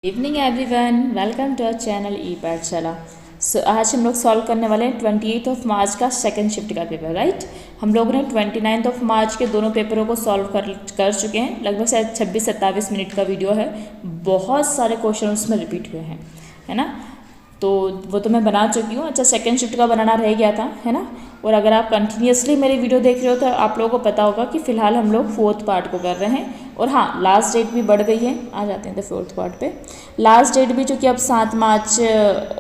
Evening everyone, welcome to our channel e Pathshala. आज हम लोग सॉल्व करने वाले हैं 28 मार्च का सेकंड शिफ्ट का पेपर। राइट, हम लोगों ने 29 मार्च के दोनों पेपरों को सॉल्व कर चुके हैं। लगभग शायद 26-27 मिनट का वीडियो है। बहुत सारे क्वेश्चन उसमें रिपीट हुए हैं, है ना। तो वो तो मैं बना चुकी हूँ। अच्छा, सेकंड शिफ्ट का बनाना रह गया था, है ना। और अगर आप कंटिन्यूसली मेरी वीडियो देख रहे हो तो आप लोगों को पता होगा कि फ़िलहाल हम लोग फोर्थ पार्ट को कर रहे हैं। और हाँ, लास्ट डेट भी बढ़ गई है। आ जाते हैं तो फोर्थ पार्ट पे। लास्ट डेट भी चूँकि अब 7 मार्च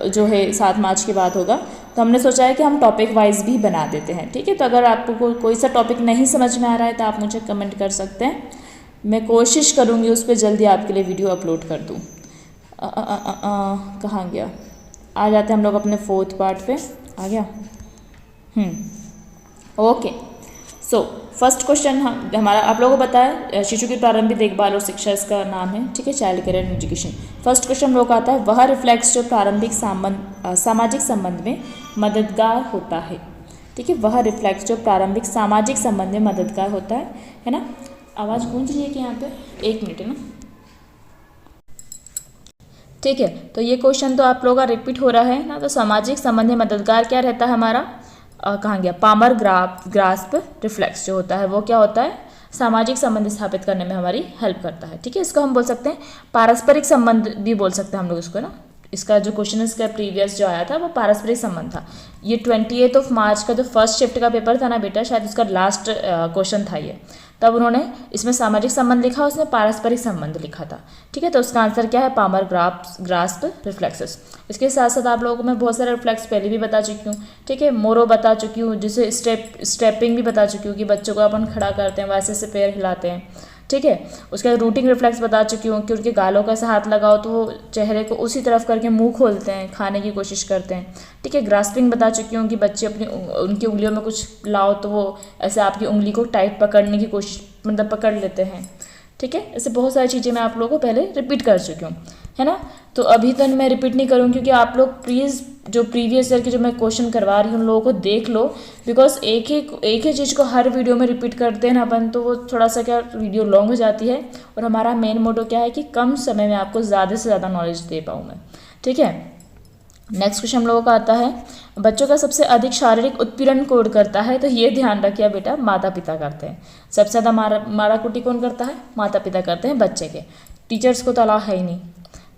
जो है 7 मार्च के बाद होगा, तो हमने सोचा है कि हम टॉपिक वाइज भी बना देते हैं। ठीक है, तो अगर आपको कोई सा टॉपिक नहीं समझ में आ रहा है तो आप मुझे कमेंट कर सकते हैं। मैं कोशिश करूँगी उस पर जल्दी आपके लिए वीडियो अपलोड कर दूँ। कहाँ गया? आ जाते हैं हम लोग अपने फोर्थ पार्ट पे। आ गया? ओके। सो फर्स्ट क्वेश्चन हमारा आप लोगों को पता है, शिशु की प्रारंभिक देखभाल और शिक्षा इसका नाम है। ठीक है, child care and education. First question हम लोग का आता है, वह रिफ्लेक्स जो प्रारंभिक सामाजिक संबंध में मददगार होता है। ठीक है, वह रिफ्लेक्स जो प्रारंभिक सामाजिक संबंध में मददगार होता है ना। आवाज़ गूंज रही है कि यहाँ पे? 1 मिनट, है ना। ठीक है, तो ये क्वेश्चन तो आप लोगों का रिपीट हो रहा है ना। तो सामाजिक संबंध में मददगार क्या रहता है हमारा? कहाँ गया? पामर ग्रास्प रिफ्लेक्स जो होता है वो क्या होता है? सामाजिक संबंध स्थापित करने में हमारी हेल्प करता है। ठीक है, इसको हम बोल सकते हैं पारस्परिक संबंध भी बोल सकते हैं हम लोग इसको ना। इसका जो क्वेश्चन इसका प्रीवियस जो आया था वो पारस्परिक संबंध था। ये 28 मार्च का जो फर्स्ट शिफ्ट का पेपर था ना बेटा, शायद उसका लास्ट क्वेश्चन था ये। तब उन्होंने इसमें सामाजिक संबंध लिखा, उसने पारस्परिक संबंध लिखा था। ठीक है, तो उसका आंसर क्या है? Palmar grasp reflexes. इसके साथ साथ आप लोगों को मैं बहुत सारे रिफ्लेक्स पहले भी बता चुकी हूँ। ठीक है, मोरो बता चुकी हूँ, जिसे स्टेपिंग भी बता चुकी हूँ कि बच्चों को अपन खड़ा करते हैं, वैसे से पैर हिलाते हैं। ठीक है, उसके बाद रूटिंग रिफ्लेक्स बता चुकी हूँ कि उनके गालों का ऐसा हाथ लगाओ तो वो चेहरे को उसी तरफ करके मुंह खोलते हैं, खाने की कोशिश करते हैं। ठीक है, ग्रास्पिंग बता चुकी हूँ कि बच्चे उनकी उंगलियों में कुछ लाओ तो वो ऐसे आपकी उंगली को टाइट पकड़ने की कोशिश, मतलब पकड़ लेते हैं। ठीक है, ऐसे बहुत सारी चीज़ें मैं आप लोगों को पहले रिपीट कर चुकी हूँ, है ना। तो अभी तो मैं रिपीट नहीं करूँ, क्योंकि आप लोग प्लीज़ जो प्रीवियस ईयर के जो मैं क्वेश्चन करवा रही हूँ उन लोगों को देख लो। बिकॉज एक ही चीज़ को हर वीडियो में रिपीट करते हैं ना अपन, तो वो थोड़ा सा क्या वीडियो लॉन्ग हो जाती है। और हमारा मेन मोटो क्या है कि कम समय में आपको ज़्यादा से ज़्यादा नॉलेज दे पाऊँ मैं। ठीक है, नेक्स्ट क्वेश्चन हम लोगों का आता है, बच्चों का सबसे अधिक शारीरिक उत्पीड़न कौन करता है? तो ये ध्यान रखिए बेटा, माता पिता करते हैं। सबसे ज़्यादा मारा कुटी कौन करता है? माता पिता करते हैं बच्चे के। टीचर्स को तो अलाउ है ही नहीं।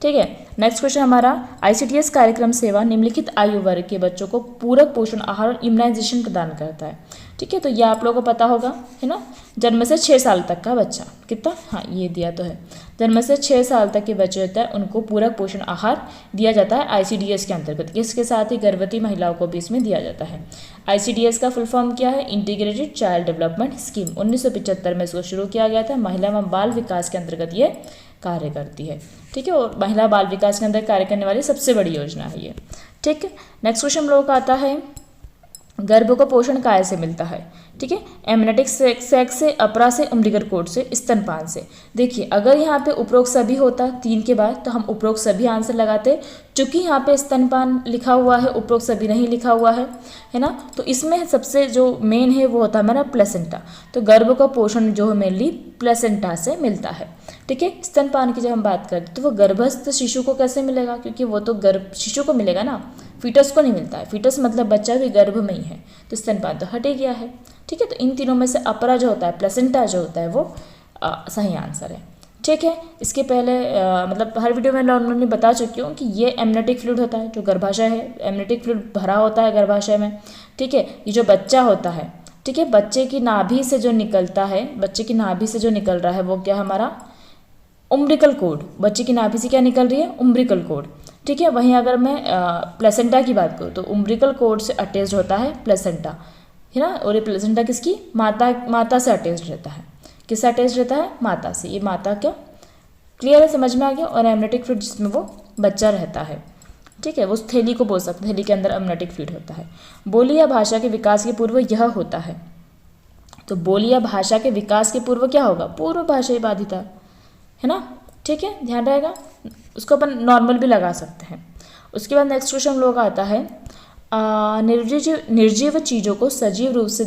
ठीक है, नेक्स्ट क्वेश्चन हमारा, ICDS कार्यक्रम सेवा निम्नलिखित आयु वर्ग के बच्चों को पूरक पोषण आहार और इम्यूनाइजेशन प्रदान करता है। ठीक है, तो ये आप लोगों को पता होगा, है ना। जन्म से 6 साल तक का बच्चा, कितना? हाँ, ये दिया तो है। जन्म से 6 साल तक के बच्चे होते हैं, उनको पूरक पोषण आहार दिया जाता है ICDS के अंतर्गत। इसके साथ ही गर्भवती महिलाओं को भी इसमें दिया जाता है। ICDS का फुल फॉर्म क्या है? Integrated child development scheme. 1975 में इसको शुरू किया गया था। महिला एवं बाल विकास के अंतर्गत ये कार्य करती है। ठीक है, और महिला बाल विकास के अंदर कार्य करने वाली सबसे बड़ी योजना है ये। ठीक है, नेक्स्ट क्वेश्चन हम लोगों का आता है, गर्भ को पोषण काय से मिलता है? ठीक है, एमनेटिक सेक्स से, अपरा से, उम्बिलिकल कोर्ड से, स्तनपान से। देखिए, अगर यहाँ पे उपरोक्त सभी होता 3 के बाद तो हम उपरोक्त सभी आंसर लगाते। चूंकि यहाँ पे स्तनपान लिखा हुआ है, उपरोक्त सभी नहीं लिखा हुआ है ना। तो इसमें सबसे जो मेन है वो होता है हमारा प्लेसेंटा। तो गर्भ का पोषण जो है मेनली प्लेसेंटा से मिलता है। ठीक है, स्तनपान की जब हम बात करें तो वो गर्भस्थ शिशु को कैसे मिलेगा? क्योंकि वो तो गर्भ शिशु को मिलेगा ना, फीटस को नहीं मिलता है। फीटस मतलब बच्चा भी गर्भ में ही है, तो स्तनपान तो हट ही गया है। ठीक है, तो इन तीनों में से अपरा जो होता है, प्लेसेंटा जो होता है वो सही आंसर है। ठीक है, इसके पहले मतलब हर वीडियो में नॉर्मली बता चुकी हूँ कि ये एमनेटिक फ्लूइड होता है जो गर्भाशय है। एमनेटिक फ्लूइड भरा होता है गर्भाशय में। ठीक है, ये जो बच्चा होता है, ठीक है, बच्चे की नाभि से जो निकलता है, बच्चे की नाभि से जो निकल रहा है वो क्या हमारा? उम्ब्रिकल कोड। बच्चे की नाभि से क्या निकल रही है? उम्ब्रिकल कोड। ठीक है, वहीं अगर मैं प्लेसेंटा की बात करूँ तो उम्ब्रिकल कोड से अटैच्ड होता है प्लेसेंटा, है ना। और ये प्लेसेंटा किसकी? माता से अटैच्ड रहता है। किससे अटैच्ड रहता है? माता से। ये माता क्या क्लियर है, समझ में आ गया। और एमनेटिक फ्लूइड जिसमें वो बच्चा रहता है। ठीक है, वो उस थैली को बोल सकते हैं, थैली के अंदर एमनेटिक फ्लूइड होता है। बोली या भाषा के विकास के पूर्व यह होता है। तो बोली या भाषा के विकास के पूर्व क्या होगा? पूर्व भाषाई बाधिता, है ना। ठीक है, ध्यान रहेगा। उसको अपन नॉर्मल भी लगा सकते हैं। उसके बाद नेक्स्ट क्वेश्चन हम लोग का आता है, निर्जीव चीज़ों को सजीव रूप से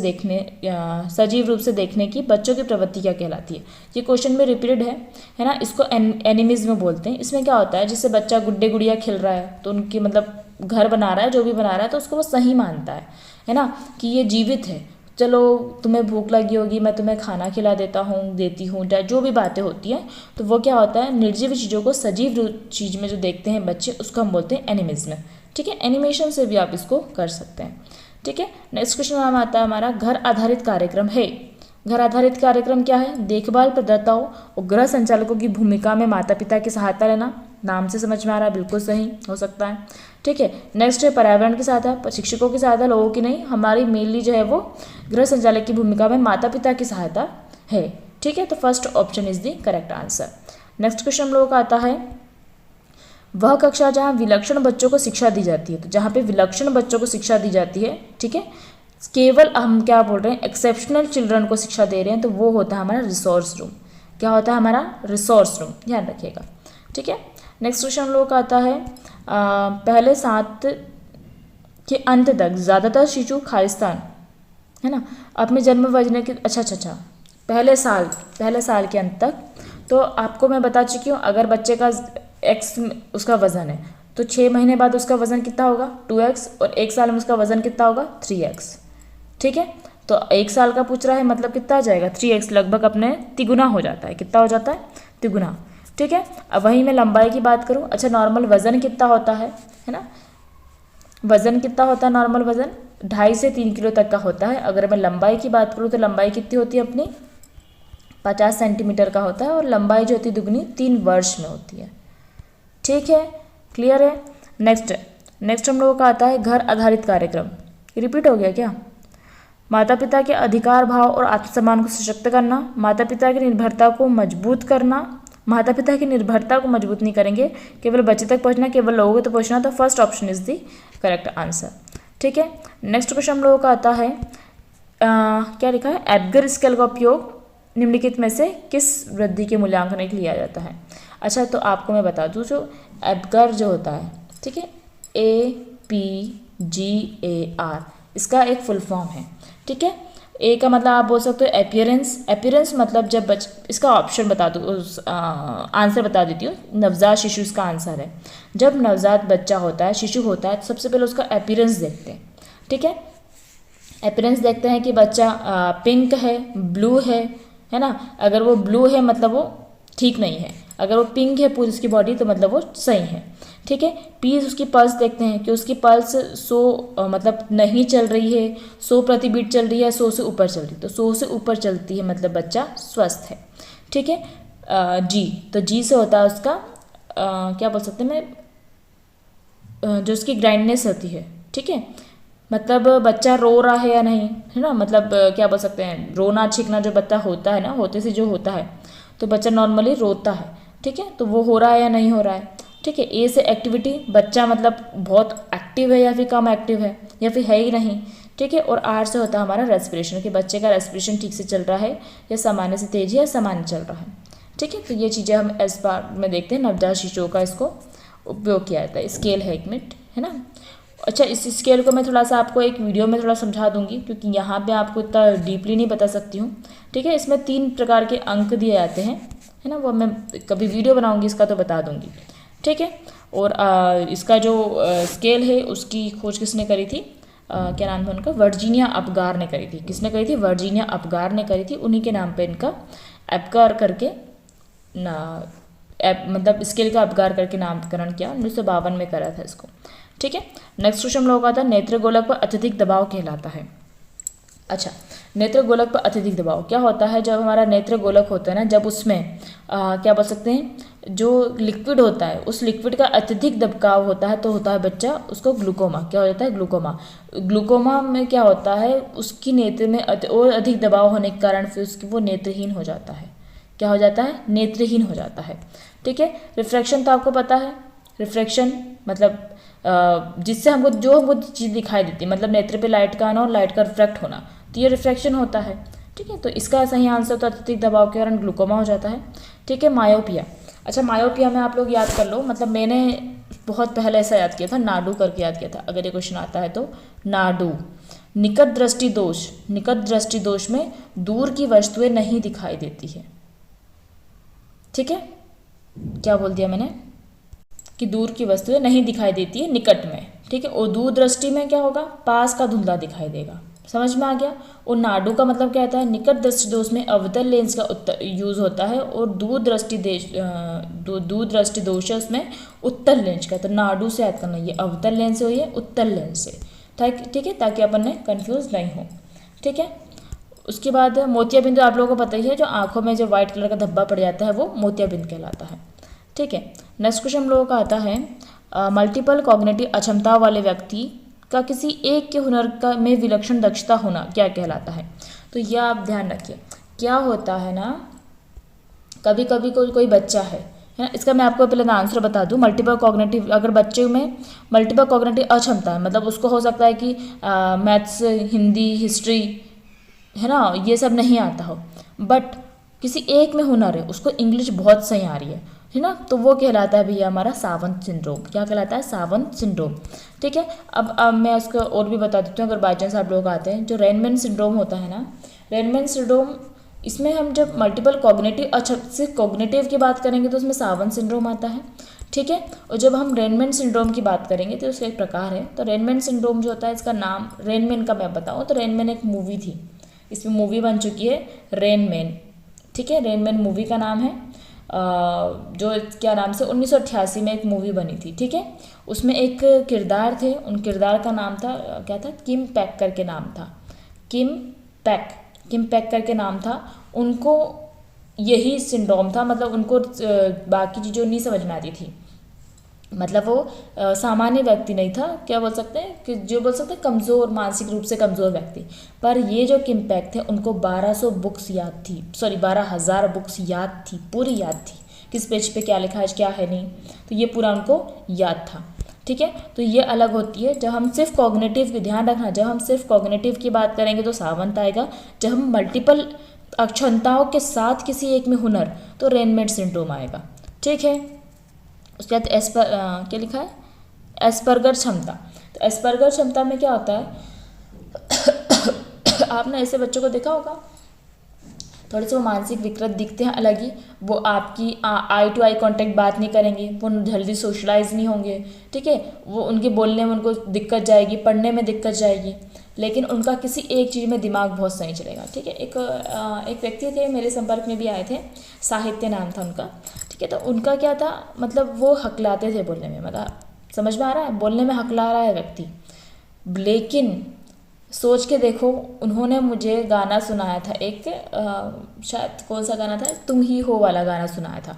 देखने की बच्चों की प्रवृत्ति क्या कहलाती है। ये क्वेश्चन में रिपीटेड है ना। इसको एनिमिज्म बोलते हैं। इसमें क्या होता है, जैसे बच्चा गुड्डे गुड़िया खेल रहा है तो उनकी मतलब घर बना रहा है, जो भी बना रहा है तो उसको वो सही मानता है ना, कि ये जीवित है, चलो तुम्हें भूख लगी होगी, मैं तुम्हें खाना खिला देती हूँ, जो भी बातें होती हैं, तो वो क्या होता है, निर्जीव चीज़ों को सजीव चीज़ में जो देखते हैं बच्चे, उसको हम बोलते हैं एनिमिज्म। ठीक है, एनिमेशन से भी आप इसको कर सकते हैं। ठीक है, नेक्स्ट क्वेश्चन आता है हमारा, घर आधारित कार्यक्रम है। घर आधारित कार्यक्रम क्या है, देखभाल प्रदाताओं और गृह संचालकों की भूमिका में माता पिता की सहायता लेना। नाम से समझ में आ रहा है, बिल्कुल सही हो सकता है। ठीक है, नेक्स्ट है पर्यावरण की सहायता, शिक्षकों की सहायता, लोगों की नहीं, हमारी मेनली जो है वो गृह संचालक की भूमिका में माता पिता की सहायता है। ठीक है, तो first option is the correct answer. Next question हम लोगों का आता है, वह कक्षा जहाँ विलक्षण बच्चों को शिक्षा दी जाती है। तो जहाँ पे विलक्षण बच्चों को शिक्षा दी जाती है, ठीक है, केवल हम क्या बोल रहे हैं, एक्सेप्शनल चिल्ड्रन को शिक्षा दे रहे हैं, तो वो होता है हमारा रिसोर्स रूम। क्या होता है हमारा रिसोर्स रूम, ध्यान रखिएगा। ठीक है, नेक्स्ट क्वेश्चन हम लोगों का आता है, पहले 7 के अंत तक ज़्यादातर शिशु खालिस्तान, है ना, अपने जन्म बजने के अच्छा पहले साल के अंत तक। तो आपको मैं बता चुकी हूँ, अगर बच्चे का x उसका वज़न है तो 6 महीने बाद उसका वज़न कितना होगा 2x, और 1 साल में उसका वज़न कितना होगा 3x। ठीक है, तो 1 साल का पूछ रहा है, मतलब कितना आ जाएगा 3x, लगभग अपने तिगुना हो जाता है। कितना हो जाता है, तिगुना। ठीक है, अब वहीं मैं लंबाई की बात करूँ, अच्छा नॉर्मल वज़न कितना होता है ना, वज़न कितना होता है, नॉर्मल वज़न 2.5 से 3 किलो तक का होता है। अगर मैं लंबाई की बात करूँ तो लंबाई कितनी होती है अपनी 50 सेंटीमीटर का होता है, और लंबाई जो होती है दुगनी 3 वर्ष में होती है। ठीक है, क्लियर है। नेक्स्ट हम लोगों का आता है, घर आधारित कार्यक्रम। रिपीट हो गया क्या, माता पिता के अधिकार भाव और आत्मसम्मान को सशक्त करना, माता पिता की निर्भरता को मजबूत करना। माता पिता की निर्भरता को मजबूत नहीं करेंगे, केवल बच्चे तक पहुंचना, केवल लोगों तक पहुंचना, तो first option is the correct answer. ठीक है, नेक्स्ट क्वेश्चन हम लोगों का आता है, क्या लिखा है, एब्गर स्केल का उपयोग निम्नलिखित में से किस वृद्धि के मूल्यांकन के लिए लिया जाता है। अच्छा, तो आपको मैं बता दूं, जो एब्गर जो होता है, ठीक है, APGAR, इसका एक फुल फॉर्म है। ठीक है, ए का मतलब आप बोल सकते हो अपीयरेंस मतलब जब इसका ऑप्शन बता दूँ, आंसर बता देती हूँ, नवजात शिशु इसका आंसर है। जब नवजात बच्चा होता है, शिशु होता है, तो सबसे पहले उसका अपीयरेंस देखते हैं। ठीक है, अपीयरेंस देखते हैं कि बच्चा पिंक है, ब्लू है ना, अगर वो ब्लू है मतलब वो ठीक नहीं है, अगर वो पिंक है पूरी उसकी बॉडी तो मतलब वो सही है। ठीक है, पी उसकी पल्स देखते हैं कि उसकी पल्स 100 मतलब नहीं चल रही है, 100 प्रति बीट चल रही है, 100 से ऊपर चल रही है, तो 100 से ऊपर चलती है मतलब बच्चा स्वस्थ है। ठीक है, जी, तो जी से होता है उसका क्या बोल सकते हैं मैं, जो उसकी ग्राइंडनेस होती है। ठीक है, मतलब बच्चा रो रहा है या नहीं, है ना, मतलब क्या बोल सकते हैं, रोना छींकना जो बच्चा होता है ना, होते से जो होता है, तो बच्चा नॉर्मली रोता है। ठीक है, तो वो हो रहा है या नहीं हो रहा है। ठीक है, ए से एक्टिविटी, बच्चा मतलब बहुत एक्टिव है या फिर कम एक्टिव है या फिर है ही नहीं। ठीक है, और आर से होता है हमारा रेस्पिरेशन, कि बच्चे का रेस्पिरेशन ठीक से चल रहा है या सामान्य से तेज है या सामान्य चल रहा है। ठीक है, तो ये चीज़ें हम इस बार में देखते हैं, नवजात शिशुओं का इसको उपयोग किया जाता है। स्केल है 1 मिनट, है ना। अच्छा, इस स्केल को मैं थोड़ा सा आपको एक वीडियो में थोड़ा समझा दूंगी, क्योंकि यहाँ पे आपको इतना डीपली नहीं बता सकती हूँ। ठीक है, इसमें 3 प्रकार के अंक दिए जाते हैं, है ना, वो मैं कभी वीडियो बनाऊंगी इसका तो बता दूंगी। ठीक है, और इसका जो स्केल है उसकी खोज किसने करी थी, क्या नाम था उनका, वर्जीनिया अपगार ने करी थी। किसने करी थी, वर्जीनिया अपगार ने करी थी। उन्हीं के नाम पे इनका अपगार करके मतलब स्केल का अपगार करके नामकरण किया, 1952 में करा था इसको। ठीक है, नेक्स्ट क्वेश्चन हम लोगों का था, नेत्र गोलक पर अत्यधिक दबाव कहलाता है। अच्छा, नेत्र गोलक पर अत्यधिक दबाव क्या होता है, जब हमारा नेत्र गोलक होता है ना, जब उसमें क्या बोल सकते हैं, जो लिक्विड होता है उस लिक्विड का अत्यधिक दबाव होता है, तो होता है बच्चा उसको ग्लूकोमा। क्या हो जाता है, ग्लूकोमा में क्या होता है, उसकी नेत्र में और अधिक दबाव होने के कारण फिर उसकी वो नेत्रहीन हो जाता है। क्या हो जाता है, नेत्रहीन हो जाता है। ठीक है, रिफ्रैक्शन तो आपको पता है, रिफ्रैक्शन मतलब जिससे हमको चीज़ दिखाई देती है, मतलब नेत्र पे लाइट का आना और लाइट का रिफ्रैक्ट होना, तो ये रिफ्रैक्शन होता है। ठीक है, तो इसका सही आंसर तो अत्यधिक दबाव के कारण ग्लूकोमा हो जाता है। ठीक है, मायोपिया। अच्छा, मायोपिया में आप लोग याद कर लो, मतलब मैंने बहुत पहले ऐसा याद किया था, नाडू करके याद किया था। अगर ये क्वेश्चन आता है तो नाडू। निकट दृष्टि दोष, निकट दृष्टि दोष में दूर की वस्तुएं नहीं दिखाई देती है। ठीक है, क्या बोल दिया मैंने कि दूर की वस्तुएं नहीं दिखाई देती है निकट में। ठीक है, और दूर दृष्टि में क्या होगा, पास का धुंधला दिखाई देगा। समझ में आ गया। और नाडू का मतलब क्या होता है, निकट दृष्टि दोष में अवतल लेंस का यूज होता है, और दूर दृष्टि दोष है उसमें उत्तल लेंस का। तो नाडू से याद करना, ये अवतल लेंस से हुई है उत्तल लेंस से। ठीक है, ताकि अपन ने कन्फ्यूज नहीं हो। ठीक है, उसके बाद मोतियाबिंद आप लोगों को पता ही है, जो आंखों में जो व्हाइट कलर का धब्बा पड़ जाता है वो मोतियाबिंद कहलाता है। ठीक है, नेक्स्ट क्वेश्चन हम लोगों का आता है मल्टीपल कॉग्निटिव अक्षमता वाले व्यक्ति का किसी एक के हुनर का में विलक्षण दक्षता होना क्या कहलाता है। तो यह आप ध्यान रखिए, क्या होता है ना, कभी कभी कोई बच्चा है ना, इसका मैं आपको पहले आंसर बता दूं। मल्टीपल कॉग्निटिव, अगर बच्चे में मल्टीपल कॉग्निटिव अक्षमता है, मतलब उसको हो सकता है कि मैथ्स, हिंदी, हिस्ट्री, है ना, ये सब नहीं आता हो, बट किसी एक में हुनर है, उसको इंग्लिश बहुत सही आ रही है ना, तो वो कहलाता है भैया हमारा सावंत सिंड्रोम। क्या कहलाता है, सावंत सिंड्रोम। ठीक है, अब मैं उसको और भी बता देती हूँ, अगर बाई चांस आप लोग आते हैं, जो रेनमैन सिंड्रोम होता है ना, रेनमैन सिंड्रोम, इसमें हम जब मल्टीपल कॉग्निटिव, अच्छा सिर्फ कॉग्निटिव की बात करेंगे तो उसमें सावंत सिंड्रोम आता है। ठीक है, और जब हम रेनमैन सिंड्रोम की बात करेंगे तो उसका एक प्रकार है। तो रेनमैन सिंड्रोम जो होता है, इसका नाम रेनमैन का मैं बताऊँ तो रेनमैन एक मूवी थी, इसमें मूवी बन चुकी है रेनमैन। ठीक है, रेनमैन मूवी का नाम है, जो क्या नाम से 1988 में एक मूवी बनी थी। ठीक है, उसमें एक किरदार थे, उन किरदार का नाम था क्या था, किम पैक करके नाम था, किम पैक करके नाम था। उनको यही सिंड्रोम था, मतलब उनको बाकी चीज़ों नहीं समझ में आती थी, मतलब वो सामान्य व्यक्ति नहीं था, क्या बोल सकते हैं कि जो बोल सकते हैं कमज़ोर, मानसिक रूप से कमज़ोर व्यक्ति। पर ये जो किम पैक थे, उनको 1200 बुक्स याद थी, सॉरी 12,000 बुक्स याद थी, पूरी याद थी, किस पेज पे क्या लिखा है क्या है नहीं, तो ये पूरा उनको याद था। ठीक है, तो ये अलग होती है। जब हम सिर्फ कॉग्निटिव की, ध्यान रखना, जब हम सिर्फ कॉग्निटिव की बात करेंगे तो सावंत आएगा, जब हम मल्टीपल अक्षमताओं के साथ किसी एक में हुनर, तो रेनमैन सिंड्रोम आएगा। ठीक है, उसके बाद क्या लिखा है, एस्पर्गर क्षमता। तो एस्पर्गर क्षमता में क्या होता है आपने ऐसे बच्चों को देखा होगा, थोड़े से वो मानसिक विकृत दिखते हैं अलग ही, वो आपकी आई टू आई कांटेक्ट बात नहीं करेंगे, वो जल्दी सोशलाइज नहीं होंगे। ठीक है, वो उनके बोलने में उनको दिक्कत जाएगी, पढ़ने में दिक्कत जाएगी, लेकिन उनका किसी एक चीज़ में दिमाग बहुत सही चलेगा। ठीक है, एक व्यक्ति थे मेरे संपर्क में भी आए थे, साहित्य नाम था उनका। ठीक है, तो उनका क्या था, मतलब वो हकलाते थे बोलने में, मतलब समझ में आ रहा है, बोलने में हकला रहा है व्यक्ति, लेकिन सोच के देखो, उन्होंने मुझे गाना सुनाया था एक, शायद कौन सा गाना था, तुम ही हो वाला गाना सुनाया था,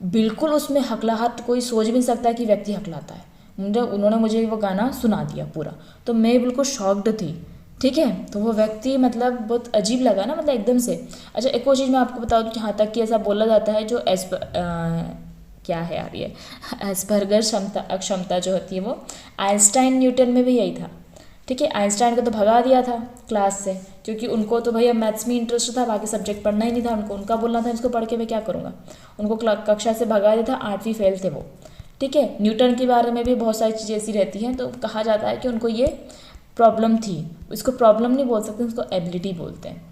बिल्कुल उसमें हकलाहट, कोई सोच भी नहीं सकता कि व्यक्ति हकलाता है। उन्होंने मुझे वो गाना सुना दिया पूरा, तो मैं बिल्कुल शॉक्ड थी। ठीक है, तो वो व्यक्ति मतलब बहुत अजीब लगा ना, मतलब एकदम से। अच्छा, एक और चीज़ मैं आपको बता दूँ कि यहाँ तक कि ऐसा बोला जाता है, जो क्या है यार ये एस्पर्गर क्षमता जो होती है, वो आइंस्टाइन न्यूटन में भी यही था। ठीक है, आइंस्टाइन को तो भगा दिया था क्लास से, क्योंकि उनको तो भैया मैथ्स में इंटरेस्ट था, बाकी सब्जेक्ट पढ़ना ही नहीं था उनको, उनका बोलना था इसको पढ़ के मैं क्या करूँगा, उनको कक्षा से भगा दिया था, 8वीं फेल थे वो। ठीक है, न्यूटन के बारे में भी बहुत सारी चीज़ें ऐसी रहती हैं, तो कहा जाता है कि उनको ये प्रॉब्लम थी, इसको प्रॉब्लम नहीं बोल सकते, उसको एबिलिटी बोलते हैं।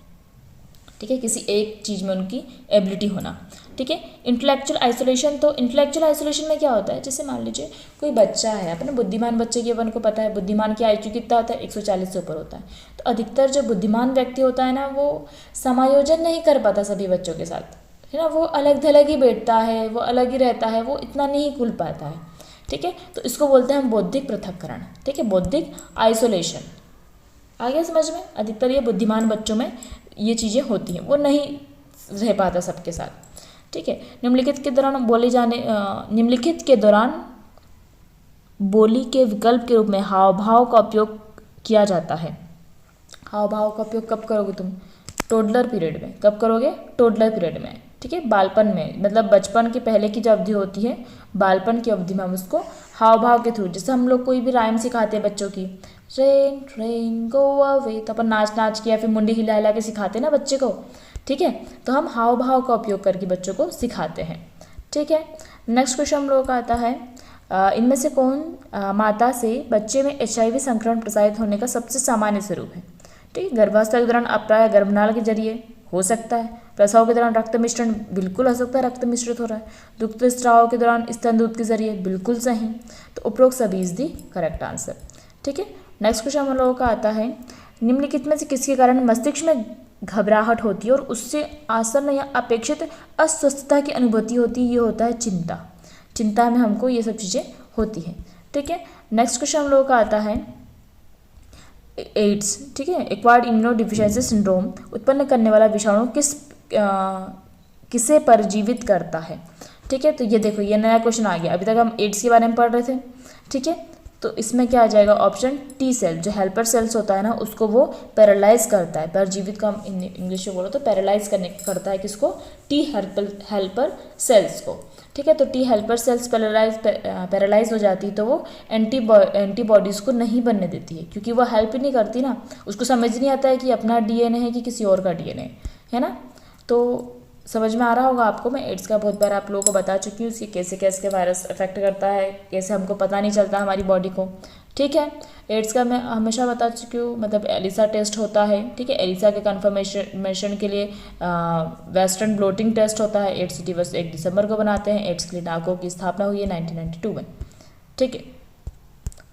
ठीक है, किसी एक चीज़ में उनकी एबिलिटी होना। ठीक है, इंटेलेक्चुअल आइसोलेशन, तो इंटेलेक्चुअल आइसोलेशन में क्या होता है, जैसे मान लीजिए कोई बच्चा है, अपने बुद्धिमान बच्चे की अपन को पता है, बुद्धिमान की IQ कितना होता है, 140 से ऊपर होता है। तो अधिकतर जो बुद्धिमान व्यक्ति होता है ना, वो समायोजन नहीं कर पाता सभी बच्चों के साथ, है ना, वो अलग थलग ही बैठता है, वो अलग ही रहता है, वो इतना नहीं खुल पाता है। ठीक है, तो इसको बोलते हैं हम बौद्धिक पृथक्करण। ठीक है, बौद्धिक आइसोलेशन आ गया समझ में। अधिकतर ये बुद्धिमान बच्चों में ये चीज़ें होती हैं, वो नहीं रह पाता सबके साथ। ठीक है, निम्नलिखित के दौरान बोली के विकल्प के रूप में हाव भाव का उपयोग किया जाता है। हाव भाव का उपयोग कब करोगे तुम, टोडलर पीरियड में। कब करोगे, टोडलर पीरियड में। ठीक है, बालपन में, मतलब बचपन के पहले की जो अवधि होती है, बालपन की अवधि में हम उसको हाव भाव के थ्रू, जैसे हम लोग कोई भी राइम सिखाते हैं बच्चों की, रेन रेन गो अवे, तो अपन नाच नाच के या फिर मुंडी हिला हिला के सिखाते हैं ना बच्चे को। ठीक है, तो हम हाव भाव का उपयोग करके बच्चों को सिखाते हैं। ठीक है, नेक्स्ट क्वेश्चन हम लोगों का आता है इनमें से कौन माता से बच्चे में HIV संक्रमण प्रसारित होने का सबसे सामान्य स्वरूप है? ठीक है, गर्भावस्था के दौरान अप्राय गर्भनाल के जरिए हो सकता है, प्रसव के दौरान रक्त मिश्रण बिल्कुल हो सकता है, रक्त मिश्रित हो रहा है, दुग्ध स्राव के दौरान स्तन दूध के जरिए बिल्कुल सही। तो उपरोक्त सभी इज दी करेक्ट आंसर। ठीक है, नेक्स्ट क्वेश्चन हम लोगों का आता है, निम्नलिखित में से किसके कारण मस्तिष्क में घबराहट होती है और उससे आसन्न या अपेक्षित अस्वस्थता की अनुभूति होती है? ये होता है चिंता। चिंता में हमको ये सब चीज़ें होती हैं। ठीक है, नेक्स्ट क्वेश्चन हम लोगों का आता है एड्स। ठीक है, एक्वायर्ड इम्यूनो डिफिशियंसी सिंड्रोम उत्पन्न करने वाला विषाणु किसे परजीवित करता है? ठीक है, तो ये देखो ये नया क्वेश्चन आ गया। अभी तक हम एड्स के बारे में पढ़ रहे थे। ठीक है, तो इसमें क्या आ जाएगा? ऑप्शन टी सेल, जो हेल्पर सेल्स होता है ना, उसको वो पैरालाइज करता है। परजीवित का हम इंग्लिश में बोलो तो पैरालाइज करता है किसको? टी हेल्पर सेल्स को। ठीक है, तो टी हेल्पर सेल्स पैरालाइज हो जाती है तो वो एंटीबॉडीज़ को नहीं बनने देती है, क्योंकि वो हेल्प ही नहीं करती ना, उसको समझ नहीं आता है कि अपना DNA है कि किसी और का DNA है ना। तो समझ में आ रहा होगा आपको। मैं एड्स का बहुत बार आप लोगों को बता चुकी हूँ, उसकी कैसे कैसे वायरस अफेक्ट करता है, कैसे हमको पता नहीं चलता हमारी बॉडी को। ठीक है, एड्स का मैं हमेशा बता चुकी हूँ, मतलब एलिसा टेस्ट होता है। ठीक है, एलिसा के कन्फर्मेशन के लिए वेस्टर्न ब्लोटिंग टेस्ट होता है। एड्स दिवस 1 दिसंबर को बनाते हैं। एड्स क्लिनिकों की स्थापना हुई है 1992 में। ठीक है,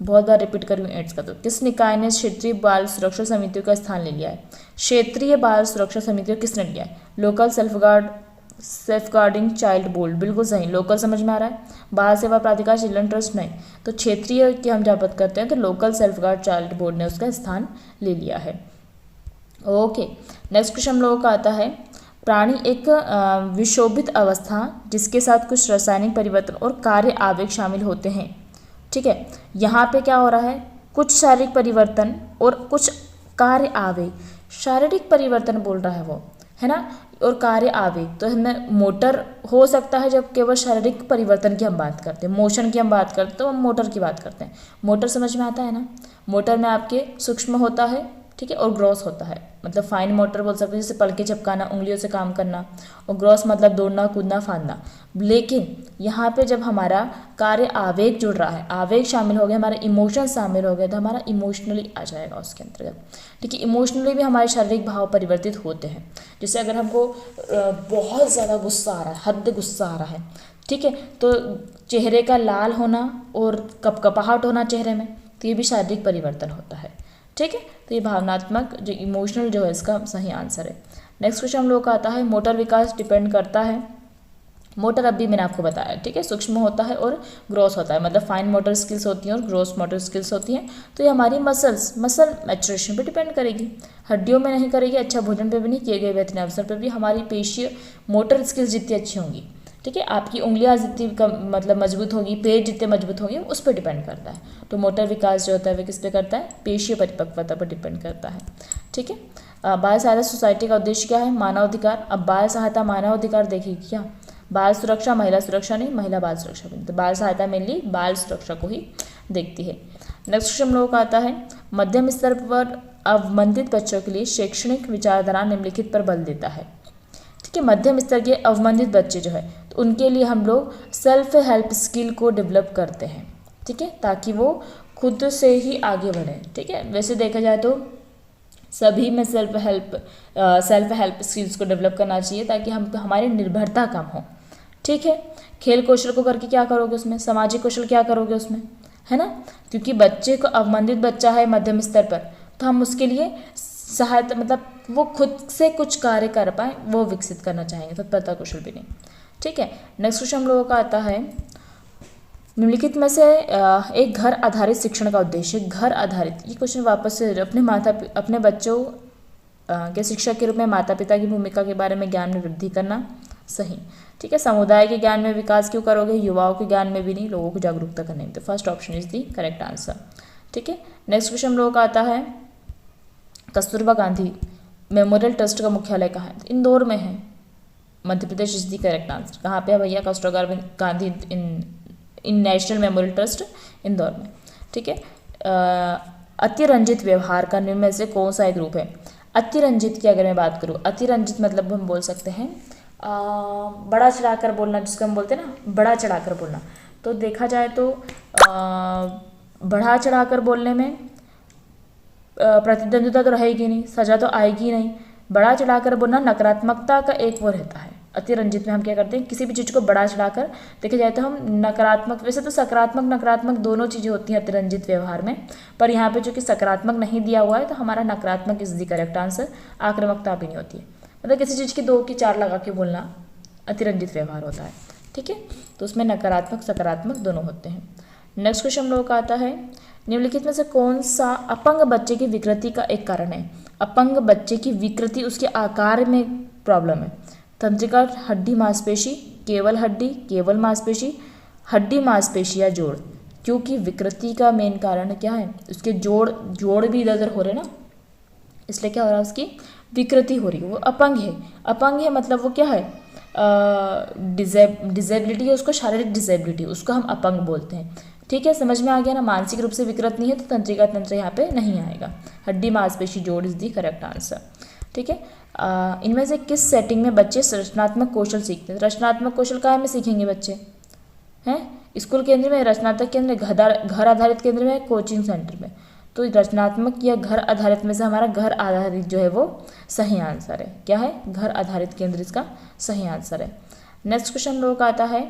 बहुत बार रिपीट करूँ एड्स का। तो किस निकाय ने क्षेत्रीय बाल सुरक्षा समितियों का स्थान ले लिया है? क्षेत्रीय बाल सुरक्षा समितियों किसने लिया है? Local self guarding child board, बिल्कुल सही। लोकल समझ में आ रहा है। बाल सेवा प्राधिकार चिल्ड्रन ट्रस्ट नहीं, तो क्षेत्रीय की हम जब बात करते हैं तो local self guard child board ने उसका स्थान ले लिया है। ओके, नेक्स्ट क्वेश्चन हम लोगों का आता है, प्राणी एक विशोभित अवस्था जिसके साथ कुछ रासायनिक परिवर्तन और कार्य आवेग शामिल होते हैं। ठीक है, यहाँ पे क्या हो रहा है? कुछ शारीरिक परिवर्तन और कुछ कार्य आवेग। शारीरिक परिवर्तन बोल रहा है वो, है ना, और कार्य आवेग। तो हमें मोटर हो सकता है जब केवल शारीरिक परिवर्तन की हम बात करते हैं, मोशन की हम बात करते हैं तो हम मोटर की बात करते हैं। मोटर समझ में आता है ना? मोटर में आपके सूक्ष्म होता है, ठीक है, और ग्रॉस होता है, मतलब फाइन मोटर बोल सकते हैं, जैसे पलके झपकाना, उंगलियों से काम करना, और ग्रॉस मतलब दौड़ना कूदना फांदना। लेकिन यहाँ पे जब हमारा कार्य आवेग जुड़ रहा है, आवेग शामिल हो गया, हमारे इमोशन शामिल हो गए, तो हमारा इमोशनली आ जाएगा उसके अंतर्गत। ठीक है, इमोशनली भी हमारे शारीरिक भाव परिवर्तित होते हैं। जैसे अगर हमको बहुत ज़्यादा गुस्सा आ रहा है, हद गुस्सा आ रहा है, ठीक है, तो चेहरे का लाल होना और कपकपाहट होना चेहरे में, तो ये भी शारीरिक परिवर्तन होता है। ठीक है, तो ये भावनात्मक जो इमोशनल जो है इसका सही आंसर है। नेक्स्ट क्वेश्चन हम लोग का आता है, मोटर विकास डिपेंड करता है। मोटर अभी मैंने आपको बताया, ठीक है, सूक्ष्म होता है और ग्रॉस होता है, मतलब फाइन मोटर स्किल्स होती हैं और ग्रॉस मोटर स्किल्स होती हैं। तो ये हमारी मसल मैचुरेशन पे डिपेंड करेगी, हड्डियों में नहीं करेगी, अच्छा भोजन पे भी नहीं, किए गए बेहतरीन अवसर पर भी हमारी पेशीय मोटर स्किल्स जितनी अच्छी होंगी, ठीक है, आपकी उंगलियां जितनी मतलब मजबूत होगी, पेट जितने मजबूत होंगे, उस पर डिपेंड करता है। तो मोटर विकास जो होता है वह किस पे करता है? पेशीय परिपक्वता पर डिपेंड करता है। ठीक है, बाल सहायता सोसाइटी का उद्देश्य क्या है? मानव अधिकार। अब बाल सहायता मानव अधिकार देखेगी क्या? बाल सुरक्षा महिला सुरक्षा नहीं, महिला बाल सुरक्षा नहीं, तो बाल सहायता मेनली बाल सुरक्षा को ही देखती है। नेक्स्ट क्वेश्चन हम लोगों का आता है, मध्यम स्तर पर अवमंदित बच्चों के लिए शैक्षणिक विचारधारा निम्नलिखित पर बल देता है। ठीक है, मध्यम स्तर के अवमंदित बच्चे जो है तो उनके लिए हम लोग सेल्फ हेल्प स्किल को डेवलप करते हैं। ठीक है, ताकि वो खुद से ही आगे बढ़ें। ठीक है, वैसे देखा जाए तो सभी में सेल्फ हेल्प स्किल्स को डेवलप करना चाहिए ताकि हमारी निर्भरता कम हो। ठीक है, खेल कौशल को करके क्या करोगे उसमें? सामाजिक कौशल क्या करोगे उसमें, है ना, क्योंकि बच्चे को अवमंदित बच्चा है मध्यम स्तर पर, तो हम उसके लिए सहायता, मतलब वो खुद से कुछ कार्य कर पाए वो विकसित करना चाहेंगे, तत्परता कौशल भी नहीं। ठीक है, नेक्स्ट क्वेश्चन हम लोगों का आता है, निम्नलिखित में से एक घर आधारित शिक्षण का उद्देश्य। घर आधारित, ये क्वेश्चन वापस से अपने बच्चों के शिक्षक के रूप में माता पिता की भूमिका के बारे में ज्ञान में वृद्धि करना, सही। ठीक है, समुदाय के ज्ञान में विकास क्यों करोगे? युवाओं के ज्ञान में भी नहीं, लोगों को जागरूकता करने में। तो first option is the correct answer. ठीक है, नेक्स्ट क्वेश्चन हम लोगों का आता है, कस्तूरबा गांधी मेमोरियल ट्रस्ट का मुख्यालय कहाँ है? इंदौर में है, Madhya Pradesh is the correct answer. कहाँ पे है भैया? कस्तूरबा गांधी इन नेशनल मेमोरियल ट्रस्ट इंदौर में। ठीक है, अतिरंजित व्यवहार का निम्न में से कौन सा एक रूप है? अतिरंजित की अगर मैं बात करूँ, अतिरंजित मतलब हम बोल सकते हैं बड़ा चढ़ाकर बोलना, जिसको हम बोलते हैं ना बड़ा चढ़ाकर बोलना। तो देखा जाए तो बढ़ा चढ़ाकर बोलने में प्रतिद्वंद्विता तो रहेगी नहीं, सजा तो आएगी नहीं। बढ़ा चढ़ाकर बोलना नकारात्मकता का एक वो रहता है। अतिरंजित में हम क्या करते हैं, किसी भी चीज़ को बढ़ा चढ़ाकर देखा जाए तो हम नकारात्मक, वैसे तो सकारात्मक नकारात्मक दोनों चीज़ें होती हैं अतिरंजित व्यवहार में, पर यहाँ पे जो कि सकारात्मक नहीं दिया हुआ है तो हमारा नकारात्मक इज द करेक्ट आंसर। आक्रामकता भी नहीं होती है, मतलब किसी चीज़ की 2 की 4 लगा के बोलना अतिरंजित व्यवहार होता है। ठीक है, तो उसमें नकारात्मक सकारात्मक दोनों होते हैं। नेक्स्ट क्वेश्चन हम लोग का आता है, निम्नलिखित में से कौन सा अपंग बच्चे की विकृति का एक कारण है। अपंग बच्चे की विकृति उसके आकार में प्रॉब्लम है। तंत्रिका, हड्डी, मांसपेशी, केवल हड्डी, केवल मांसपेशी, हड्डी, मांसपेशी या जोड़। क्योंकि विकृति का मेन कारण क्या है, उसके जोड़ भी इधर उधर हो रहे ना, इसलिए क्या हो रहा है, उसकी विकृति हो रही है, वो अपंग है। अपंग है मतलब वो क्या है, डिसेबिलिटी है, उसको शारीरिक डिसेबिलिटी, उसको हम अपंग बोलते हैं। ठीक है, समझ में आ गया ना। मानसिक रूप से विकृत नहीं है तो तंत्रिका तंत्र यहाँ पे नहीं आएगा। हड्डी, मांसपेशी, जोड़ इज दी करेक्ट आंसर। ठीक है, इनमें से किस सेटिंग में बच्चे रचनात्मक कौशल सीखते हैं। रचनात्मक कौशल कहाँ में सीखेंगे बच्चे, हैं स्कूल केंद्र में, रचनात्मक केंद्र, घर आधारित केंद्र में, कोचिंग सेंटर में। तो रचनात्मक या घर आधारित में से हमारा घर आधारित जो है वो सही आंसर है। क्या है, घर आधारित केंद्र इसका सही आंसर है। नेक्स्ट क्वेश्चन लोग का आता है,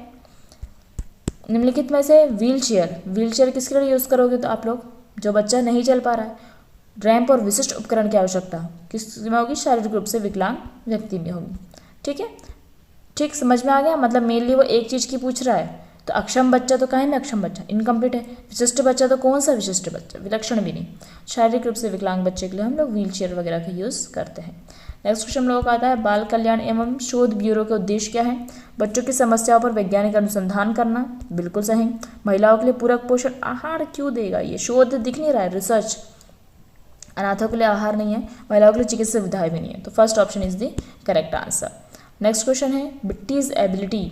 निम्नलिखित में से व्हील चेयर किसके लिए यूज़ करोगे, तो आप लोग जो बच्चा नहीं चल पा रहा है, रैंप और विशिष्ट उपकरण की आवश्यकता किस में होगी, शारीरिक रूप से विकलांग व्यक्ति में होगी। ठीक है, ठीक समझ में आ गया। मतलब मेनली वो एक चीज़ की पूछ रहा है, तो अक्षम बच्चा तो काहे में अक्षम बच्चा, इनकम्प्लीट है। विशिष्ट बच्चा तो कौन सा विशिष्ट बच्चा, विलक्षण भी नहीं। शारीरिक रूप से विकलांग बच्चे के लिए हम लोग व्हील चेयर वगैरह का यूज़ करते हैं। नेक्स्ट क्वेश्चन हम लोगों का आता है, बाल कल्याण एवं शोध ब्यूरो का उद्देश्य क्या है। बच्चों की समस्याओं पर वैज्ञानिक अनुसंधान करना, बिल्कुल सही। महिलाओं के लिए पूरक पोषण आहार क्यों देगा, ये शोध दिख नहीं रहा है, रिसर्च। अनाथों के लिए आहार नहीं है, महिलाओं के लिए चिकित्सा सुविधाएं भी नहीं है, तो first option is the correct answer. Next question है, बिट्टीज एबिलिटी,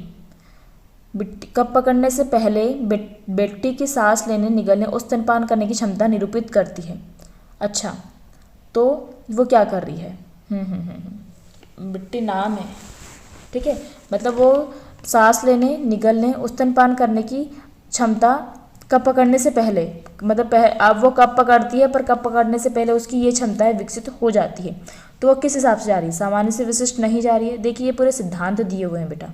कप पकड़ने से पहले बेटी की सांस लेने, निगलने और स्तनपान करने की क्षमता निरूपित करती है। अच्छा, तो वो क्या कर रही है, बिट्टी नाम है, ठीक है, मतलब वो सांस लेने, निगलने और स्तनपान करने की क्षमता कप पकड़ने से पहले, मतलब अब वो कप पकड़ती है पर कप पकड़ने से पहले उसकी ये क्षमताएं विकसित हो जाती है। तो वो किस हिसाब से जा रही है, सामान्य से विशिष्ट नहीं जा रही है। देखिए ये पूरे सिद्धांत दिए हुए हैं बेटा।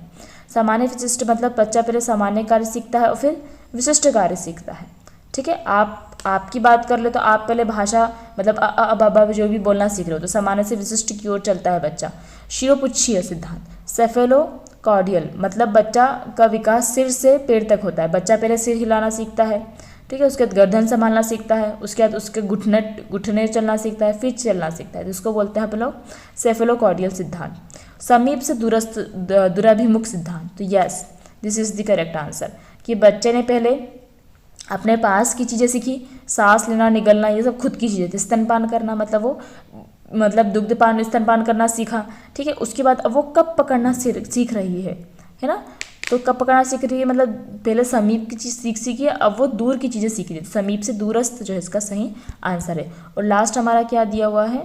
सामान्य विशिष्ट मतलब बच्चा पहले सामान्य कार्य सीखता है और फिर विशिष्ट कार्य सीखता है। ठीक है, आपकी बात कर ले तो आप पहले भाषा मतलब अब जो भी बोलना सीख रहे हो, तो सामान्य से विशिष्ट की ओर चलता है बच्चा। शिरोपुच्छीय सिद्धांत, सेफेलोकॉर्डियल मतलब बच्चा का विकास सिर से पैर तक होता है। बच्चा पहले सिर हिलाना सीखता है, ठीक है, उसके बाद गर्दन संभालना सीखता है, उसके बाद उसके घुटने चलना सीखता है, फिर चलना सीखता है, जिसको बोलते हैं आप लोग सेफेलोकॉर्डियल सिद्धांत। समीप से दूरस्थ दूराभिमुख सिद्धांत, तो yes this is the correct answer, कि बच्चे ने पहले अपने पास की चीज़ें सीखी, सांस लेना, निगलना, ये सब खुद की चीज़ें थी। स्तनपान करना मतलब वो दुग्धपान स्तनपान करना सीखा, ठीक है। उसके बाद अब वो कप पकड़ना सीख रही है ना। तो कप पकड़ना सीख रही है मतलब पहले समीप की चीज़ सीखी है, अब वो दूर की चीज़ें सीख रही है। समीप से दूरस्थ जो है इसका सही आंसर है। और लास्ट हमारा क्या दिया हुआ है,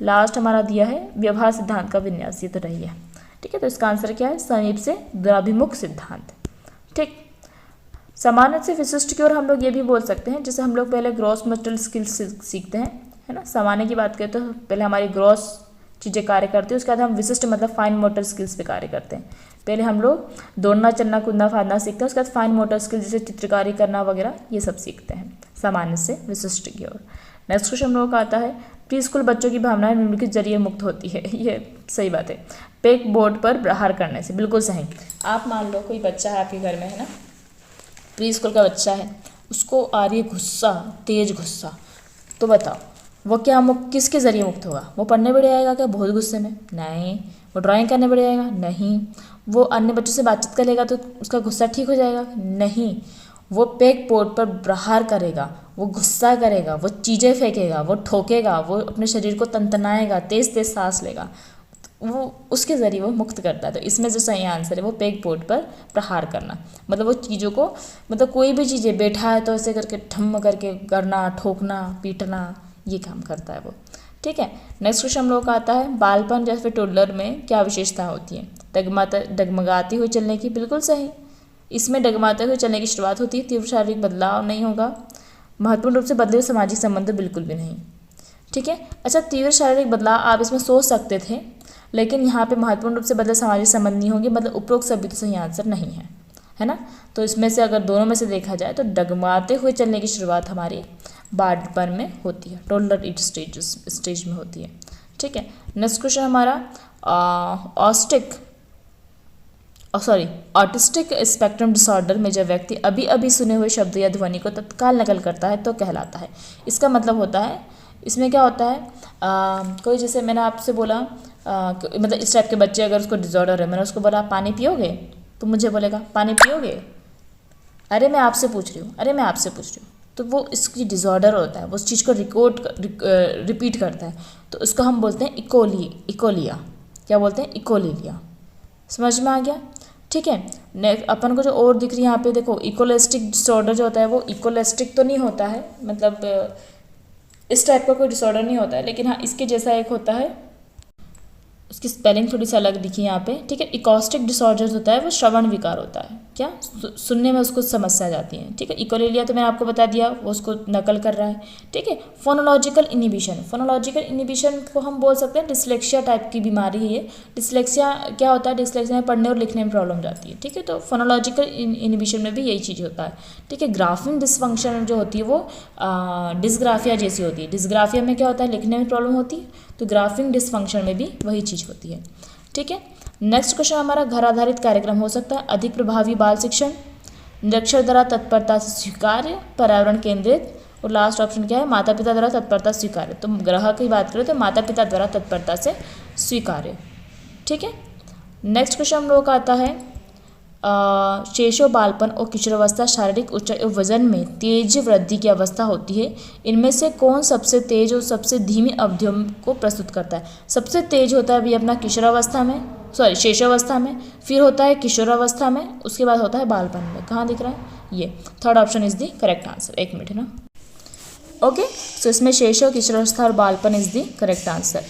लास्ट हमारा दिया है व्यवहार सिद्धांत का विन्यास, ये तो रही है, ठीक है। तो इसका आंसर क्या है, समीप से दूराभिमुख सिद्धांत, ठीक। सामान्य से विशिष्ट की ओर हम लोग ये भी बोल सकते हैं, जैसे हम लोग पहले ग्रॉस मटेरियल स्किल्स सीखते हैं, है ना। सामान्य की बात करें तो पहले हमारी ग्रॉस चीज़ें कार्य करती है, उसके बाद हम विशिष्ट मतलब फाइन मोटर स्किल्स पे कार्य करते हैं। पहले हम लोग दौड़ना, चलना, कूदना, फादना सीखते हैं, उसके बाद फाइन मोटर स्किल्स जैसे चित्रकारी करना वगैरह ये सब सीखते हैं सामान्य से विशिष्ट की ओर। नेक्स्ट क्वेश्चन हम लोगों का आता है, प्री स्कूल बच्चों की भावनाएं निम्नलिखित जरिए मुक्त होती है। ये सही बात है, पेक बोर्ड पर प्रहार करने से, बिल्कुल सही। आप मान लो कोई बच्चा है आपके घर में, है ना, प्री स्कूल का बच्चा है, उसको आ रही है गुस्सा, तेज गुस्सा, तो बताओ वो क्या किसके ज़रिए मुक्त होगा। वो पढ़ने बैठ जाएगा क्या बहुत गुस्से में? नहीं। वो ड्राइंग करने बैठ जाएगा? नहीं। वो अन्य बच्चों से बातचीत करेगा तो उसका गुस्सा ठीक हो जाएगा? नहीं। वो पेक बोर्ड पर प्रहार करेगा, वो गुस्सा करेगा, वो चीज़ें फेंकेगा, वो ठोकेगा, वो अपने शरीर को तनतनाएगा, तेज़ तेज़ सांस लेगा, वो उसके ज़रिए वो मुक्त करता है। तो इसमें जो सही आंसर है वो पेक बोर्ड पर प्रहार करना, मतलब वो चीज़ों को, मतलब कोई भी चीज़ें बैठा है तो ऐसे करके ठम करके करना, ठोकना, पीटना, ये काम करता है वो, ठीक है। नेक्स्ट क्वेश्चन हम लोग का आता है, बालपन या फिर टोडलर में क्या विशेषता होती है? डगमगाती हुई चलने की, बिल्कुल सही। इसमें डगमाते हुए चलने की शुरुआत होती है, तीव्र शारीरिक बदलाव नहीं होगा, महत्वपूर्ण रूप से बदले हुए सामाजिक संबंध बिल्कुल भी नहीं। ठीक है, अच्छा तीव्र शारीरिक बदलाव आप इसमें सोच सकते थे, लेकिन यहाँ पे महत्वपूर्ण रूप से बदले सामाजिक संबंध नहीं होंगे, मतलब उपरोक्त सभी तो सही आंसर नहीं है ना। तो इसमें से अगर दोनों में से देखा जाए तो डगमाते हुए चलने की शुरुआत हमारी बाढ़पन में होती है, टोडलर एज स्टेज में होती है। ठीक है, नेक्स्ट क्वेश्चन हमारा ऑटिस्टिक स्पेक्ट्रम डिसऑर्डर में जब व्यक्ति अभी अभी सुने हुए शब्द या ध्वनि को तत्काल नकल करता है तो कहलाता है। इसका मतलब होता है, इसमें क्या होता है, कोई जैसे मैंने आपसे बोला मतलब इस टाइप के बच्चे अगर उसको डिसऑर्डर है, मैंने उसको बोला पानी पियोगे, तो मुझे बोलेगा पानी पियोगे, अरे मैं आपसे पूछ रही हूँ, अरे मैं आपसे पूछ रही हूँ, तो वो इसकी डिसऑर्डर होता है, वो उस चीज़ को रिपीट करता है, तो उसको हम बोलते हैं इकोलिया। क्या बोलते हैं? इकोलिया। समझ में आ गया? ठीक है, अपन को जो और दिख रही है यहाँ पे देखो, इकोलेस्टिक डिसऑर्डर जो होता है वो इकोलेस्टिक तो नहीं होता है, मतलब इस टाइप का कोई डिसऑर्डर नहीं होता है, लेकिन हाँ इसके जैसा एक होता है, उसकी स्पेलिंग थोड़ी सी अलग दिखी यहाँ पे। ठीक है, इकोस्टिक डिसऑर्डर होता है वो श्रवण विकार होता है, क्या सुनने में उसको समस्या जाती है। ठीक है, इकोलेलिया तो मैंने आपको बता दिया, वो उसको नकल कर रहा है। ठीक है, फोनोलॉजिकल इनिबिशन को हम बोल सकते हैं डिसलेक्सिया टाइप की बीमारी है ये। डिसलेक्सिया क्या होता है? डिसलेक्सिया में पढ़ने और लिखने में प्रॉब्लम जाती है। ठीक है, तो फोनोलॉजिकल इनिबिशन में भी यही चीज़ होता है। ठीक है, ग्राफिंग डिसफंक्शन जो होती है वो डिस्ग्राफिया जैसी होती है। डिस्ग्राफिया में क्या होता है? लिखने में प्रॉब्लम होती है, तो ग्राफिंग डिसफंक्शन में भी वही चीज़ होती है। ठीक है, नेक्स्ट क्वेश्चन हमारा घर आधारित कार्यक्रम हो सकता है, अधिक प्रभावी बाल शिक्षण, निरक्षर द्वारा तत्परता से स्वीकार्य, पर्यावरण केंद्रित, और लास्ट ऑप्शन क्या है? माता पिता द्वारा तत्परता स्वीकार्य। तो ग्रह की बात करें तो माता पिता द्वारा तत्परता से स्वीकार्य। ठीक है, नेक्स्ट क्वेश्चन हम लोगों का आता है शेषो बालपन और किशोरावस्था शारीरिक ऊंचाई और वजन में तेज वृद्धि की अवस्था होती है। इनमें से कौन सबसे तेज और सबसे धीमी अवधियों को प्रस्तुत करता है? सबसे तेज होता है अभी अपना किशोरावस्था में, शेषावस्था में, फिर होता है किशोरावस्था में, उसके बाद होता है बालपन में। कहाँ दिख रहा है? ये third option is the correct answer. एक मिनट है ना। ओके, सो इसमें शेषो, किशोरावस्था और बालपन इज द करेक्ट आंसर।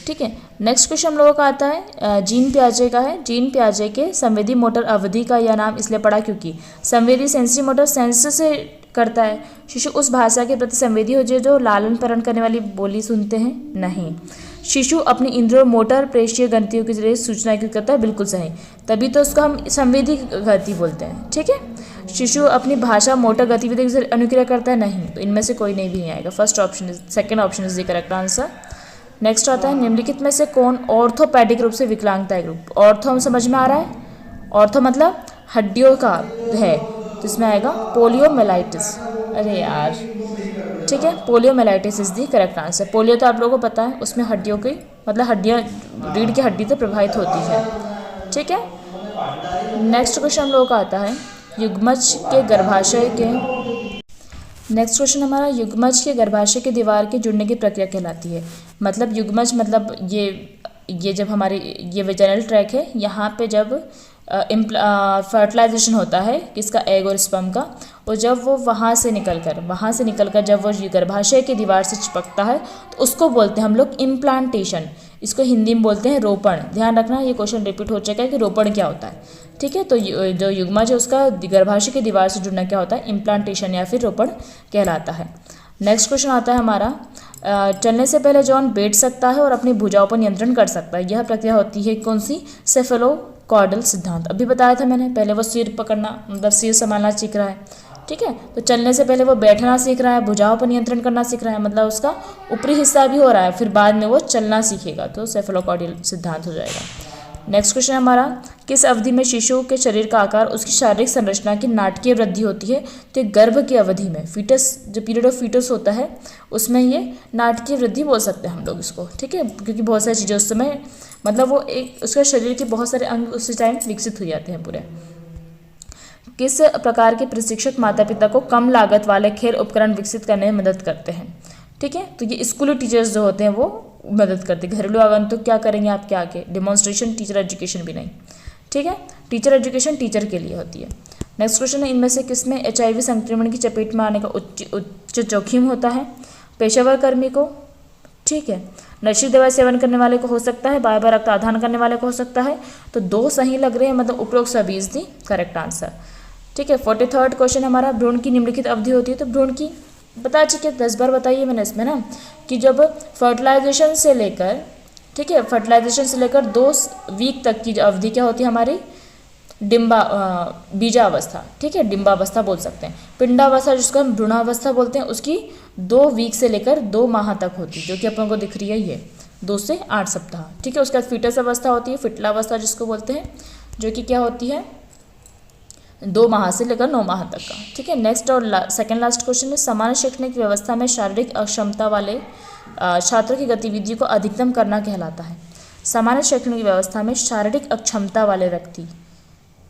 ठीक है, नेक्स्ट क्वेश्चन हम लोगों का आता है जीन पियाजे का है। जीन पियाजे के संवेदी मोटर अवधि का यह नाम इसलिए पड़ा क्योंकि संवेदी सेंसरी मोटर सेंस से करता है। शिशु उस भाषा के प्रति संवेदी हो जो लालन पालन करने वाली बोली सुनते हैं? नहीं। शिशु अपनी इंद्रियों मोटर प्रेषीय ग्रंथियों के जरिए सूचना एकत्रित करता है? बिल्कुल सही, तभी तो उसको हम संवेदी गति बोलते हैं। ठीक है, शिशु अपनी भाषा मोटर गतिविधि के जरिए अनुक्रिया करता है? नहीं, तो इनमें से कोई नहीं भी नहीं आएगा। Second option is the correct answer. Next आता है निम्नलिखित में से कौन ऑर्थोपेडिक रूप से विकलांगता है? ग्रुप ऑर्थो हम समझ में आ रहा है, ऑर्थो मतलब हड्डियों का है, तो इसमें आएगा पोलियोमेलाइटिस। अरे यार, ठीक है, poliomyelitis is the correct answer. Polio तो आप लोगों को पता है, उसमें हड्डियों की मतलब हड्डियाँ, रीढ़ की हड्डी तो प्रभावित होती है। ठीक है, नेक्स्ट क्वेश्चन हम लोगों का आता है युग्मज के गर्भाशय के। नेक्स्ट क्वेश्चन हमारा युग्मज के गर्भाशय के दीवार के जुड़ने की प्रक्रिया कहलाती है। मतलब युग्मज मतलब ये जब हमारे ये वेजाइनल ट्रैक है, यहाँ पे जब फर्टिलाइजेशन होता है किसका? एग और स्पर्म का, और जब वो वहाँ से निकलकर जब वो गर्भाशय की दीवार से चिपकता है तो उसको बोलते हैं हम लोग इम्प्लांटेशन। इसको हिंदी में बोलते हैं रोपण। ध्यान रखना, ये क्वेश्चन रिपीट हो चुका है कि रोपण क्या होता है। ठीक है, तो जो युग्मज है उसका गर्भाशय की दीवार से जुड़ना क्या होता है? इम्प्लांटेशन या फिर रोपण कहलाता है। नेक्स्ट क्वेश्चन आता है हमारा चलने से पहले जॉन बैठ सकता है और अपनी भुजाओं पर नियंत्रण कर सकता है। यह प्रक्रिया होती है कौन सी? सेफेलोकॉर्डल सिद्धांत। अभी बताया था मैंने, पहले वो सिर पकड़ना मतलब सिर संभालना सीख रहा है। ठीक है, तो चलने से पहले वो बैठना सीख रहा है, भुजाओं पर नियंत्रण करना सीख रहा है, मतलब उसका ऊपरी हिस्सा भी हो रहा है, फिर बाद में वो चलना सीखेगा, तो सेफेलोकॉर्डल सिद्धांत हो जाएगा। नेक्स्ट क्वेश्चन हमारा किस अवधि में शिशु के शरीर का आकार उसकी शारीरिक संरचना की नाटकीय वृद्धि होती है? तो गर्भ की अवधि में, फीटस जो पीरियड ऑफ फीटस होता है उसमें ये नाटकीय वृद्धि बोल सकते हैं हम लोग इसको। ठीक है, क्योंकि बहुत सारी चीज़ें उस समय मतलब वो एक उसका शरीर के बहुत सारे अंग उसी टाइम विकसित हो जाते हैं पूरे। किस प्रकार के प्रशिक्षक माता पिता को कम लागत वाले खेल उपकरण विकसित करने में मदद करते हैं? ठीक है, तो ये स्कूली टीचर्स जो होते हैं वो मदद करते हैं। घरेलू आगंतुक क्या करेंगे आपके आगे? डेमोन्स्ट्रेशन, टीचर एजुकेशन भी नहीं। ठीक है, टीचर एजुकेशन टीचर के लिए होती है। नेक्स्ट क्वेश्चन है इनमें से किसमें HIV संक्रमण की चपेट में आने का उच्च जोखिम होता है? पेशेवर कर्मी को, ठीक है। नशीली दवा सेवन करने वाले को हो सकता है, बार बार रक्त आधान करने वाले को हो सकता है। तो 2 सही लग रहे हैं, मतलब उपरोक्त सभी इज दी करेक्ट आंसर। ठीक है। 43rd क्वेश्चन हमारा, भ्रूण की निम्नलिखित अवधि होती है। तो भ्रूण की बता चुके 10 बार बताइए मैंने इसमें ना, कि जब फर्टिलाइजेशन से लेकर, ठीक है, फर्टिलाइजेशन से लेकर 2 वीक तक की अवधि क्या होती है हमारी, बीजावस्था, ठीक है, डिम्बावस्था बोल सकते हैं। पिंडावस्था जिसको हम भ्रूणावस्था बोलते हैं, उसकी 2 वीक से लेकर 2 माह तक होती है, जो कि अपन को दिख रही है ये 2 से 8 सप्ताह। ठीक है। उसके बाद फीटस अवस्था होती है, फिटलावस्था जिसको बोलते हैं, जो कि क्या होती है 2 माह से लेकर 9 माह तक का। ठीक है। नेक्स्ट और सेकेंड लास्ट क्वेश्चन है, सामान्य शैक्षणिक व्यवस्था में शारीरिक अक्षमता वाले छात्रों की गतिविधि को अधिकतम करना कहलाता है। सामान्य शैक्षणिक व्यवस्था में शारीरिक अक्षमता वाले व्यक्ति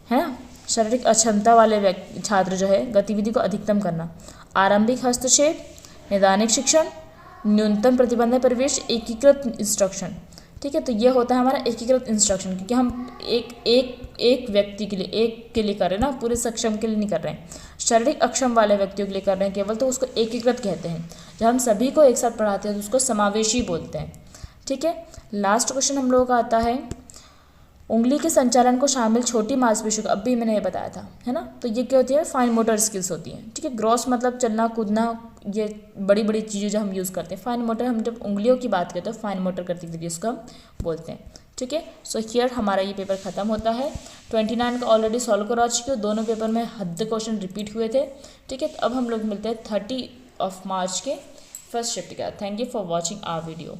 है ना, शारीरिक अक्षमता वाले छात्र जो है गतिविधि को अधिकतम करना, आरंभिक हस्तक्षेप, नैदानिक शिक्षण, न्यूनतम प्रतिबंध परिवेश, एकीकृत इंस्ट्रक्शन। ठीक है। तो ये होता है हमारा एकीकृत इंस्ट्रक्शन, क्योंकि हम एक व्यक्ति के लिए, एक के लिए कर रहे हैं ना, पूरे सक्षम के लिए नहीं कर रहे हैं, शारीरिक अक्षम वाले व्यक्तियों के लिए कर रहे हैं केवल, तो उसको एकीकृत कहते हैं। जब हम सभी को एक साथ पढ़ाते हैं तो उसको समावेशी बोलते हैं। ठीक है। लास्ट क्वेश्चन हम लोगों का आता है, उंगली के संचालन को शामिल छोटी मांसपेशियों को, अभी मैंने ये बताया था, है ना। तो ये क्या होती है, फाइन मोटर स्किल्स होती हैं। ठीक है। ग्रॉस मतलब चलना कूदना, ये बड़ी बड़ी चीज़ें जो हम यूज़ करते हैं। फाइन मोटर हम जब उंगलियों की बात करते हैं तो फाइन मोटर गतिविधि उसको हम बोलते हैं। ठीक है। सो हियर हमारा ये पेपर खत्म होता है। 29 का ऑलरेडी सॉल्व करा चुके हो, दोनों पेपर में हद क्वेश्चन रिपीट हुए थे। ठीक है। तो अब हम लोग मिलते हैं 30 मार्च के फर्स्ट शिफ्ट के बाद। Thank you for watching our video.